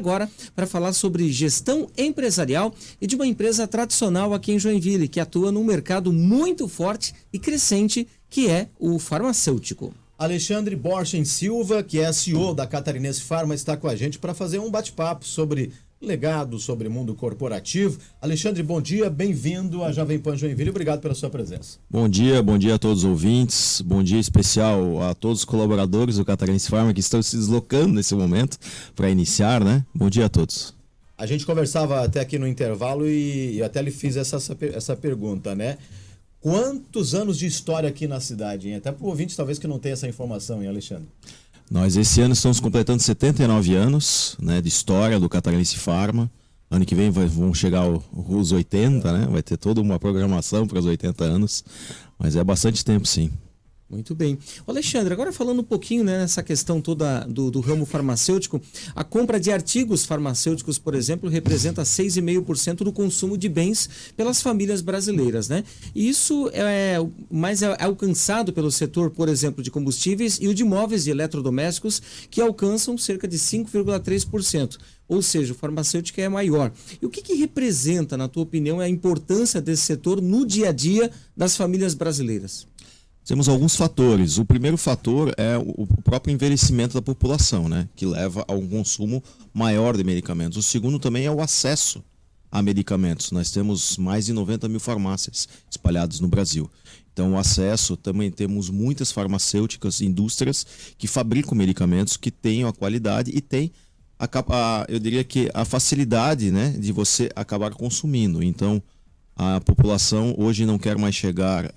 agora para falar sobre gestão empresarial e de uma empresa tradicional aqui em Joinville, que atua num mercado muito forte e crescente, que é o farmacêutico. Alexandre Borchen Silva, que é CEO da Catarinense Pharma, está com a gente para fazer um bate-papo sobre legado, sobre mundo corporativo. Alexandre, bom dia, bem-vindo à Jovem Pan Joinville, obrigado pela sua presença. Bom dia a todos os ouvintes, bom dia especial a todos os colaboradores do Catarinense Pharma que estão se deslocando nesse momento para iniciar, né? Bom dia a todos. A gente conversava até aqui no intervalo e até lhe fiz essa pergunta, né? Quantos anos de história aqui na cidade, hein? Até para o ouvinte talvez que não tenha essa informação, hein, Alexandre? Nós esse ano estamos completando 79 anos, né, de história do Catarinense Pharma. Ano que vem vão chegar os 80, né? Vai ter toda uma programação para os 80 anos, mas é bastante tempo, sim. Muito bem. Alexandre, agora falando um pouquinho, né, nessa questão toda do ramo farmacêutico, a compra de artigos farmacêuticos, por exemplo, representa 6,5% do consumo de bens pelas famílias brasileiras, né? E isso é alcançado pelo setor, por exemplo, de combustíveis e o de móveis e eletrodomésticos, que alcançam cerca de 5,3%. Ou seja, o farmacêutico é maior. E o que representa, na tua opinião, a importância desse setor no dia a dia das famílias brasileiras? Temos alguns fatores. O primeiro fator é o próprio envelhecimento da população, né, que leva a um consumo maior de medicamentos. O segundo também é o acesso a medicamentos. Nós temos mais de 90 mil farmácias espalhadas no Brasil. Então, o acesso, também temos muitas farmacêuticas, indústrias que fabricam medicamentos que tenham a qualidade e tem eu diria que a facilidade, né, de você acabar consumindo. Então, a população hoje não quer mais chegar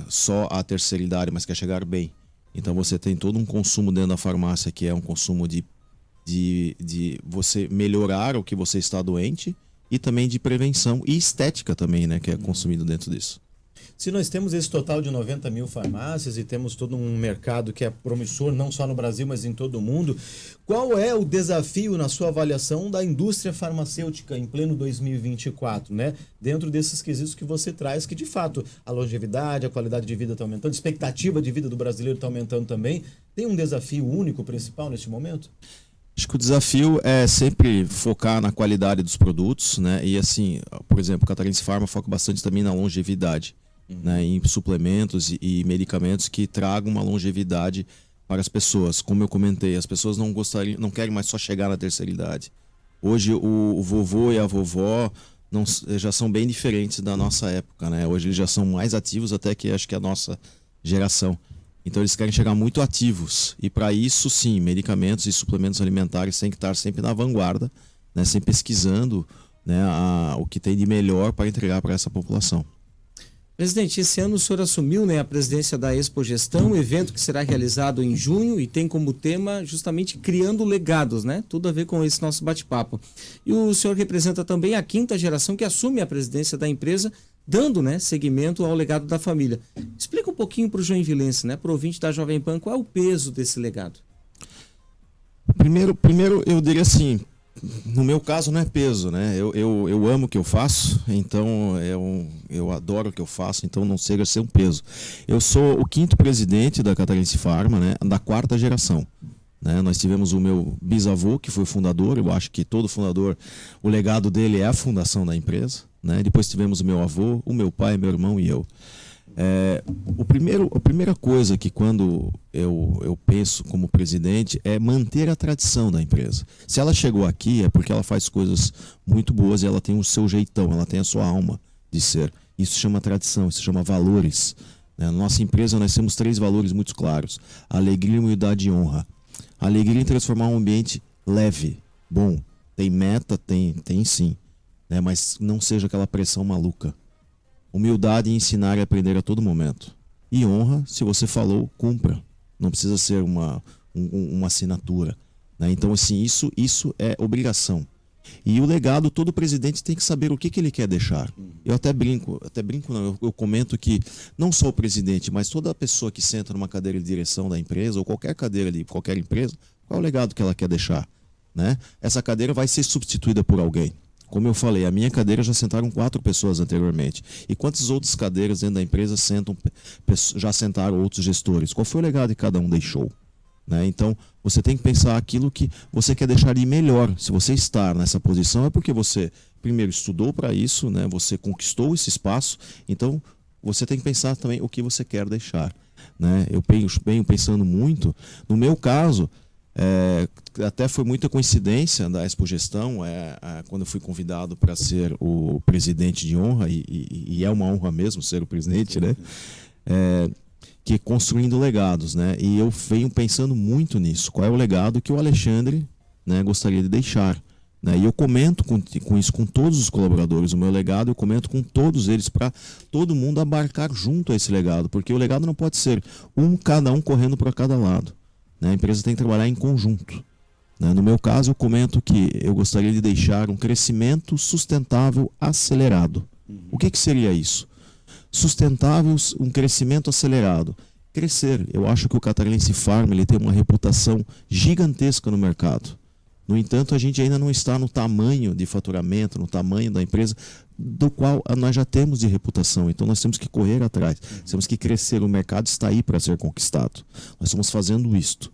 só à terceira idade, mas quer chegar bem. Então você tem todo um consumo dentro da farmácia que é um consumo de você melhorar o que você está doente e também de prevenção e estética também, né, que é consumido dentro disso. Se nós temos esse total de 90 mil farmácias e temos todo um mercado que é promissor, não só no Brasil, mas em todo o mundo, qual é o desafio, na sua avaliação, da indústria farmacêutica em pleno 2024, né? Dentro desses quesitos que você traz, que de fato a longevidade, a qualidade de vida está aumentando, a expectativa de vida do brasileiro está aumentando também. Tem um desafio único, principal neste momento? Acho que o desafio é sempre focar na qualidade dos produtos, né? E assim, por exemplo, o Catarinense Pharma foca bastante também na longevidade. Né, em suplementos e medicamentos que tragam uma longevidade para as pessoas. Como eu comentei, as pessoas não querem mais só chegar na terceira idade. Hoje o vovô e a vovó já são bem diferentes da nossa época, né? Hoje eles já são mais ativos até que acho que a nossa geração. Então eles querem chegar muito ativos. E para isso, sim, medicamentos e suplementos alimentares têm que estar sempre na vanguarda, né, sempre pesquisando, né, o que tem de melhor para entregar para essa população. Presidente, esse ano o senhor assumiu, né, a presidência da Expo Gestão, evento que será realizado em junho e tem como tema justamente criando legados, né? Tudo a ver com esse nosso bate-papo. E o senhor representa também a 5ª geração que assume a presidência da empresa, dando, né, seguimento ao legado da família. Explica um pouquinho para o joinvilense, né, para o ouvinte da Jovem Pan, qual é o peso desse legado? Primeiro eu diria assim, no meu caso não é peso, né? Eu amo o que eu faço, então eu adoro o que eu faço, então não chega a ser um peso. Eu sou o 5º presidente da Catarinense Pharma, né? Da 4ª geração. Né? Nós tivemos o meu bisavô, que foi fundador, eu acho que todo fundador, o legado dele é a fundação da empresa. Né? Depois tivemos o meu avô, o meu pai, meu irmão e eu. A primeira coisa que quando eu penso como presidente é manter a tradição da empresa. Se ela chegou aqui é porque ela faz coisas muito boas e ela tem o seu jeitão, ela tem a sua alma de ser. Isso chama tradição, isso chama valores. Na nossa empresa nós temos 3 valores muito claros: alegria, humildade e honra. A alegria em transformar um ambiente leve, bom. Tem meta, tem sim, né? Mas não seja aquela pressão maluca. Humildade em ensinar e aprender a todo momento. E honra, se você falou, cumpra. Não precisa ser uma assinatura. Né? Então, assim, isso é obrigação. E o legado, todo presidente tem que saber o que ele quer deixar. Eu até brinco não, eu comento que não só o presidente, mas toda pessoa que senta numa cadeira de direção da empresa, ou qualquer cadeira de qualquer empresa, qual é o legado que ela quer deixar? Né? Essa cadeira vai ser substituída por alguém. Como eu falei, a minha cadeira já sentaram 4 pessoas anteriormente. E quantas outras cadeiras dentro da empresa já sentaram outros gestores? Qual foi o legado que cada um deixou? né? Então, você tem que pensar aquilo que você quer deixar de melhor. Se você estar nessa posição, é porque você, primeiro, estudou para isso, né? Você conquistou esse espaço. Então, você tem que pensar também o que você quer deixar, né? Eu venho pensando muito. No meu caso, até foi muita coincidência da Expo Gestão, quando eu fui convidado para ser o presidente de honra, e é uma honra mesmo ser o presidente, né? Que construindo legados, né? E eu venho pensando muito nisso. Qual é o legado que o Alexandre, né, gostaria de deixar? Né? E eu comento com isso com todos os colaboradores. O meu legado eu comento com todos eles para todo mundo abarcar junto a esse legado, porque o legado não pode ser cada um correndo para cada lado, né? A empresa tem que trabalhar em conjunto, né? No meu caso, eu comento que eu gostaria de deixar um crescimento sustentável acelerado. O que seria isso? Sustentáveis, um crescimento acelerado. Crescer. Eu acho que o Catarinense Farm ele tem uma reputação gigantesca no mercado. No entanto, a gente ainda não está no tamanho de faturamento, no tamanho da empresa, do qual nós já temos de reputação. Então, nós temos que correr atrás. Temos que crescer. O mercado está aí para ser conquistado. Nós estamos fazendo isto.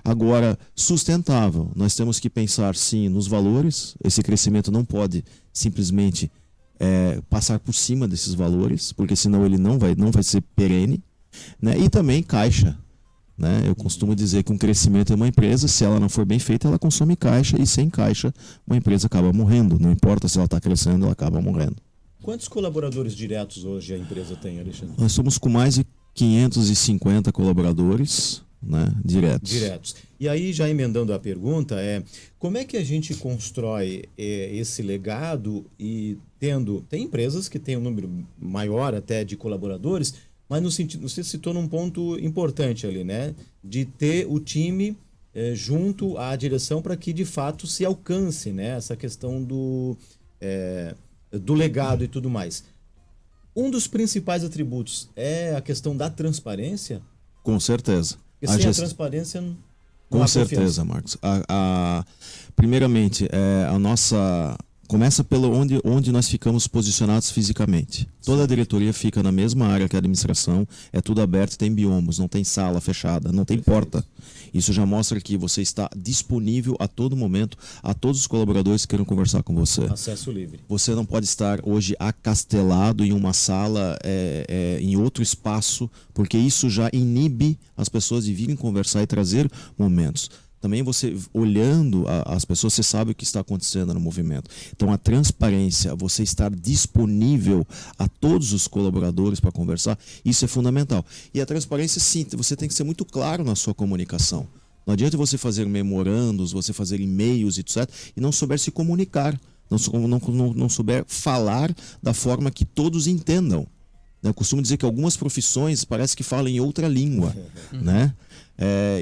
Agora, sustentável. Nós temos que pensar, sim, nos valores. Esse crescimento não pode simplesmente passar por cima desses valores, porque senão ele não vai ser perene, né? E também caixa, né? Eu costumo dizer que um crescimento de uma empresa, se ela não for bem feita, ela consome caixa, e sem caixa uma empresa acaba morrendo. Não importa se ela está crescendo, ela acaba morrendo. Quantos colaboradores diretos hoje a empresa tem, Alexandre? Nós somos com mais de 550 colaboradores, né, diretos. E aí, já emendando a pergunta, como é que a gente constrói esse legado e tem empresas que têm um número maior até de colaboradores, mas no sentido, você citou num ponto importante ali, né, de ter o time junto à direção para que de fato se alcance, né, essa questão do legado e tudo mais. Um dos principais atributos é a questão da transparência? Com certeza. Porque sem a transparência não Com há certeza, confiança. Marcos. Primeiramente, a nossa... Começa pelo onde nós ficamos posicionados fisicamente. Toda a diretoria fica na mesma área que a administração, é tudo aberto, tem biomos, não tem sala fechada, não tem porta. Isso já mostra que você está disponível a todo momento, a todos os colaboradores que queiram conversar com você. Acesso livre. Você não pode estar hoje acastelado em uma sala, em outro espaço, porque isso já inibe as pessoas de virem conversar e trazer momentos. Também você, olhando as pessoas, você sabe o que está acontecendo no movimento. Então, a transparência, você estar disponível a todos os colaboradores para conversar, isso é fundamental. E a transparência, sim, você tem que ser muito claro na sua comunicação. Não adianta você fazer memorandos, você fazer e-mails, etc., e não souber se comunicar, não souber falar da forma que todos entendam. Eu costumo dizer que algumas profissões parece que falam em outra língua, né?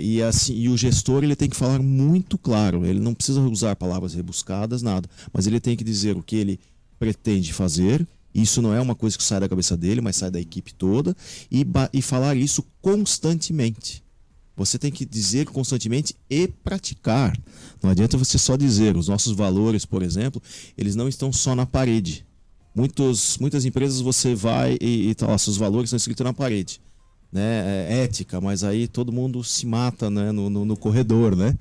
E o gestor ele tem que falar muito claro, ele não precisa usar palavras rebuscadas, nada, mas ele tem que dizer o que ele pretende fazer. Isso não é uma coisa que sai da cabeça dele, mas sai da equipe toda, e falar isso constantemente. Você tem que dizer constantemente e praticar. Não adianta você só dizer. Os nossos valores, por exemplo, eles não estão só na parede. Muitas empresas você vai e tá lá, seus valores estão escritos na parede, né? Ética, mas aí todo mundo se mata, né, no corredor, né?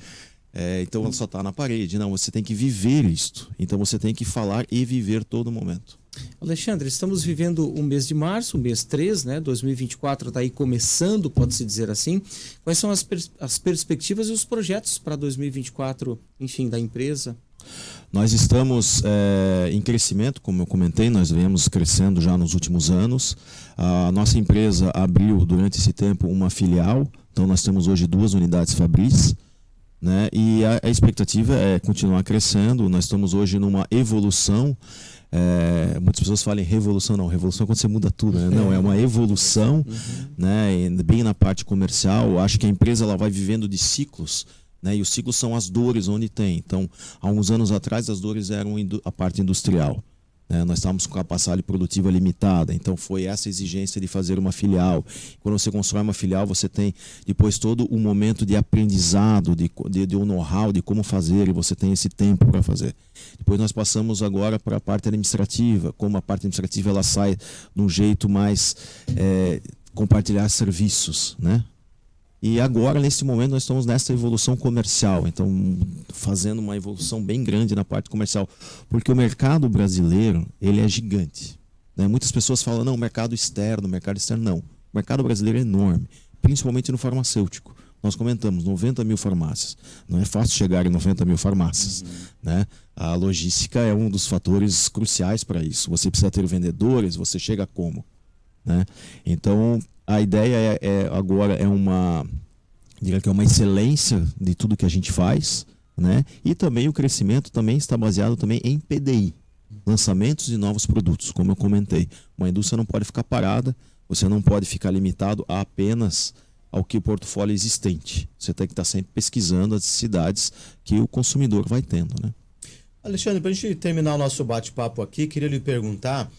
Então ela só está na parede. Não, você tem que viver isto. Então você tem que falar e viver todo momento. Alexandre, estamos vivendo o mês de março, o mês 3, né? 2024 está aí começando, pode-se dizer assim. Quais são as perspectivas e os projetos para 2024, enfim, da empresa? Nós estamos em crescimento, como eu comentei, nós viemos crescendo já nos últimos anos. A nossa empresa abriu durante esse tempo uma filial, então nós temos hoje 2 unidades Fabris, né? E a expectativa é continuar crescendo. Nós estamos hoje numa evolução. Muitas pessoas falam em revolução, não, revolução é quando você muda tudo, né? Não, é uma evolução, né? Bem na parte comercial. Acho que a empresa ela vai vivendo de ciclos, né? E os ciclos são as dores onde tem. Então, há uns anos atrás as dores eram a parte industrial, né? Nós estávamos com capacidade produtiva limitada, então foi essa exigência de fazer uma filial. Quando você constrói uma filial, você tem depois todo o momento de aprendizado, de um know-how, de como fazer, e você tem esse tempo para fazer. Depois nós passamos agora para a parte administrativa, como a parte administrativa ela sai de um jeito mais compartilhar serviços, né? E agora, nesse momento, nós estamos nessa evolução comercial. Então, fazendo uma evolução bem grande na parte comercial. Porque o mercado brasileiro, ele é gigante. Né? Muitas pessoas falam, não, mercado externo. Não. O mercado brasileiro é enorme, principalmente no farmacêutico. Nós comentamos, 90 mil farmácias. Não é fácil chegar em 90 mil farmácias. Né? A logística é um dos fatores cruciais para isso. Você precisa ter vendedores, você chega como? Né? Então, a ideia agora é uma excelência de tudo que a gente faz, né? E também o crescimento também está baseado também em PDI, lançamentos de novos produtos, como eu comentei. Uma indústria não pode ficar parada, você não pode ficar limitado a apenas ao que o portfólio existente. Você tem que estar sempre pesquisando as necessidades que o consumidor vai tendo, né? Alexandre, para a gente terminar o nosso bate-papo aqui, queria lhe perguntar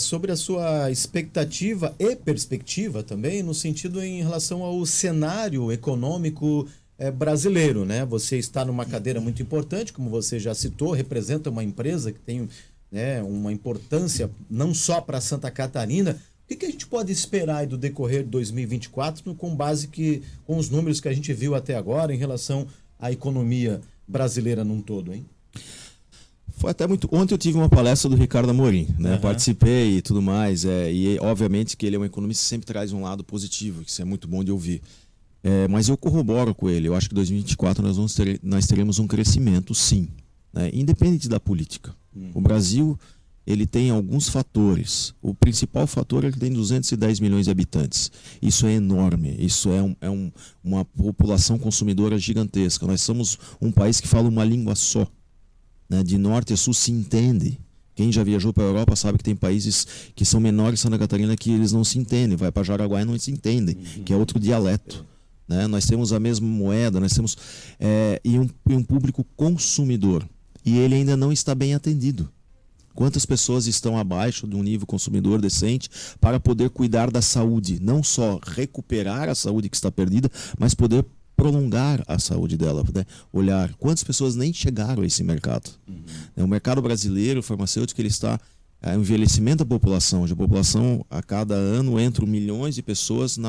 sobre a sua expectativa e perspectiva também, no sentido em relação ao cenário econômico brasileiro, né? Você está numa cadeira muito importante, como você já citou, representa uma empresa que tem, né, uma importância não só para Santa Catarina. O que a gente pode esperar aí do decorrer de 2024 com base com os números que a gente viu até agora em relação à economia brasileira num todo, hein? Foi até muito. Ontem eu tive uma palestra do Ricardo Amorim, né? Participei e tudo mais. E obviamente que ele é um economista que sempre traz um lado positivo, que isso é muito bom de ouvir. Mas eu corroboro com ele. Eu acho que em 2024 nós teremos um crescimento, sim, né? Independente da política. O Brasil, ele tem alguns fatores. O principal fator é que tem 210 milhões de habitantes. Isso é enorme. Isso é uma população consumidora gigantesca. Nós somos um país que fala uma língua só. De norte a sul se entende. Quem já viajou para a Europa sabe que tem países que são menores que Santa Catarina que eles não se entendem. Vai para Jaraguá e não se entendem, que é outro dialeto. Né? Nós temos a mesma moeda, nós temos um público consumidor. E ele ainda não está bem atendido. Quantas pessoas estão abaixo de um nível consumidor decente para poder cuidar da saúde? Não só recuperar a saúde que está perdida, mas poder prolongar a saúde dela, né? Olhar quantas pessoas nem chegaram a esse mercado. O mercado brasileiro, o farmacêutico, ele está envelhecimento da população. Hoje a população, a cada ano, entra milhões de pessoas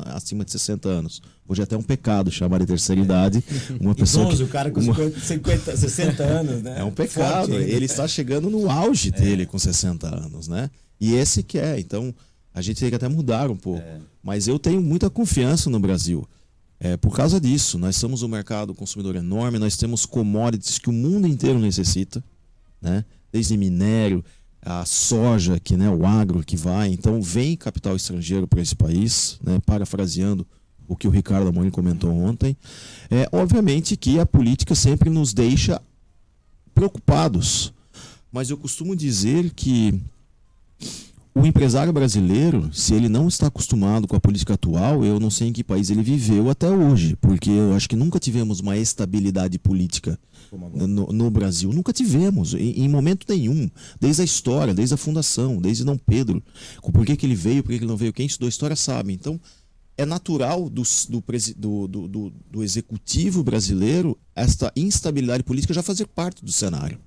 acima de 60 anos. Hoje é até um pecado chamar de terceira idade uma pessoa o cara com 60 anos, né? É um pecado. Ele está chegando no auge dele com 60 anos, né? E esse que é. Então, a gente tem que até mudar um pouco. Mas eu tenho muita confiança no Brasil. Por causa disso, nós somos um mercado consumidor enorme, nós temos commodities que o mundo inteiro necessita, né? Desde minério, a soja, o agro que vai. Então, vem capital estrangeiro para esse país, né? Parafraseando o que o Ricardo Amorim comentou ontem. Obviamente que a política sempre nos deixa preocupados, mas eu costumo dizer que o empresário brasileiro, se ele não está acostumado com a política atual, eu não sei em que país ele viveu até hoje, porque eu acho que nunca tivemos uma estabilidade política no Brasil. Nunca tivemos, em momento nenhum, desde a história, desde a fundação, desde Dom Pedro. Por que ele veio, por que ele não veio? Quem estudou história sabe. Então, é natural do executivo brasileiro esta instabilidade política já fazer parte do cenário.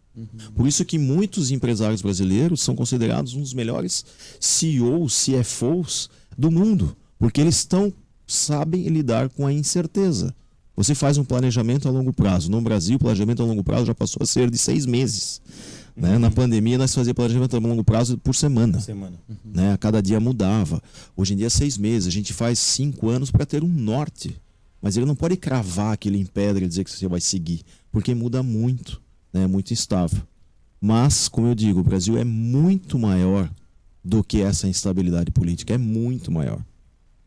Por isso que muitos empresários brasileiros são considerados um dos melhores CEOs, CFOs do mundo, porque eles sabem lidar com a incerteza. Você faz um planejamento a longo prazo. No Brasil, o planejamento a longo prazo já passou a ser de 6 meses. Né? Na pandemia, nós fazíamos planejamento a longo prazo por semana. Né? A cada dia mudava. Hoje em dia, 6 meses. A gente faz 5 anos para ter um norte. Mas ele não pode cravar aquilo em pedra e dizer que você vai seguir, porque muda muito. É muito instável. Mas, como eu digo, o Brasil é muito maior do que essa instabilidade política. É muito maior.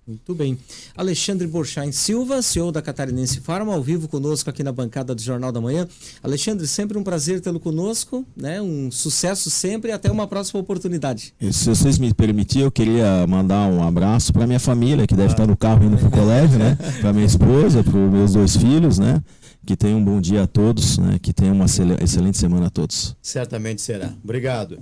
Muito bem. Alexandre Borchain Silva, CEO da Catarinense Pharma, ao vivo conosco aqui na bancada do Jornal da Manhã. Alexandre, sempre um prazer tê-lo conosco, né? Um sucesso sempre e até uma próxima oportunidade. E se vocês me permitirem, eu queria mandar um abraço para minha família, que deve estar no carro indo para o colégio, né? Para minha esposa, para os meus 2 filhos, né? Que tenham um bom dia a todos, né? Que tenham uma excelente semana a todos. Certamente será. Obrigado.